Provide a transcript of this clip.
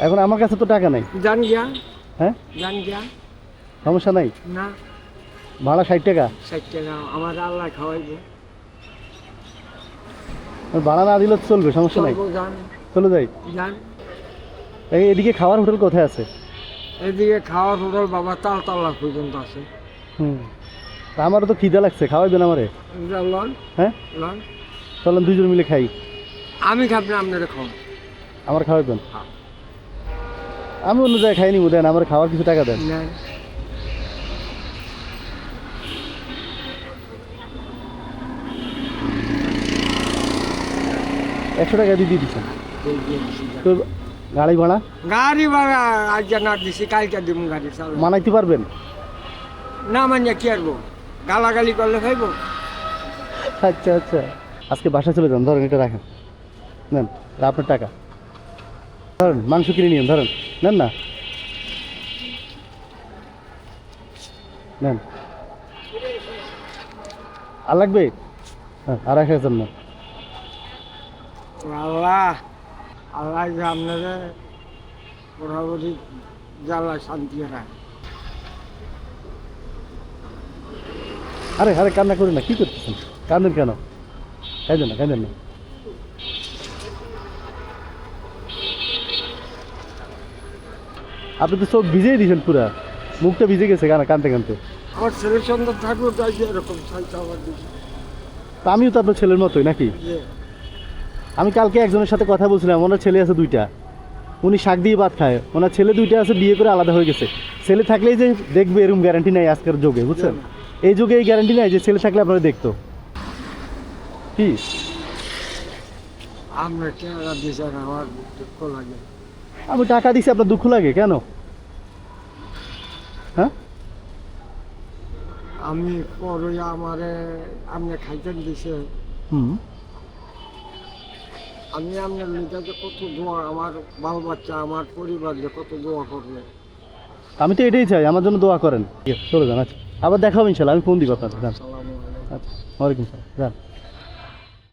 এখন আমার কাছে তো টাকা নাই। জান গিয়া হ্যাঁ, জান গিয়া সমস্যা নাই। না ভাড়া 60 টাকা। 60 টাকা আমার আল্লাহ খাওয়াইবো। ভাড়া না দিলে তো চলবে, সমস্যা নাই। চলবো জান চলে যাই। জান। এদিকে খাওয়ার হোটেল কোথায় আছে? এদিকে খাওয়ার হোটেল বাবা তালতলা পর্যন্ত আছে। তা আমারও তো খিদা লাগছে, খাওয়াইবেন আমারে? লন হ্যাঁ, লন চলেন দুজন মিলে খাই। আমি খাবো না, আপনারা খাও। আমার খাওয়াইবেন? হ্যাঁ। আমি অন্য জায়গায় খাই নিবো, দেন আমার খাওয়ার কিছু টাকা দেন। নেন। একশো টাকা দিয়ে দিচ্ছেন এই যে দিছি যান। তো। গাড়ি ভাড়া গাড়ি ভাড়া আজ না দিছি, কালকে দিব গাড়ি চালু। মানাইতে পারবেন? না মানিয়া কি আরবো, গালাগালি করলে খাইবো। আচ্ছা আচ্ছা, আজকে বাসায় চলে যান, ধরেন এটা রাখেন, নেন, এটা আপনার টাকা। ধরেন মাংস কিনে নিন, ধরেন, নেন না, নেন। আর লাগবে? হ্যাঁ, আর 1000 না। আল্লাহ আল্লাহ যে আপনারা মোটামুটি জ্বালা শান্তি রাখ। আরে আরে কান্না করেন না, কি করতেছেন? কান্দেন কেন? কাঁদেন না, কাঁদেন না। আপনি তো চোখ ভিজেই দিয়েছেন, পুরা মুখটা ভিজে গেছে কানতে কানতে। আমার ছেলের সন্তান থাকলেও তাই যে এরকম চাইতে আমার দিকে। তা আমিও তো আপনার ছেলের মতোই নাকি? যে আমি কালকে একজনের সাথে কথা বলছিলাম, ওনার ছেলে আছে 2টা, উনি শাক দিয়ে ভাত খায়, ওনার ছেলে 2টা আছে, বিয়ে করে আলাদা হয়ে গেছে। ছেলে থাকলেই যে দেখবে এরকম গ্যারান্টি নাই আজকের যুগে, বুঝছেন? এই যুগে এই গ্যারান্টি নাই যে ছেলে থাকলে আপনারা দেখতো কি। আমরা টাকা দিয়েছেন, আমার দুঃখ লাগে। আমি টাকা দিছি, আপনার দুঃখ লাগে কেন? হ্যাঁ, আমি পরে আমারে আপনি খাইতেন দিছে, হুম, আমি আপনার লিটাতে কত দোয়া, আমার বাল বাচ্চা আমার পরিবার যে কত দোয়া করবে। আমি তো এটাই চাই, আমার জন্য দোয়া করেন। চলে যান, আচ্ছা, আবার দেখা হবে ইনশাল্লাহ, আমি ফোন দিব আপনাকে। যান। আসসালামু আলাইকুম। আচ্ছা, ওয়ালাইকুম সালাম, যান।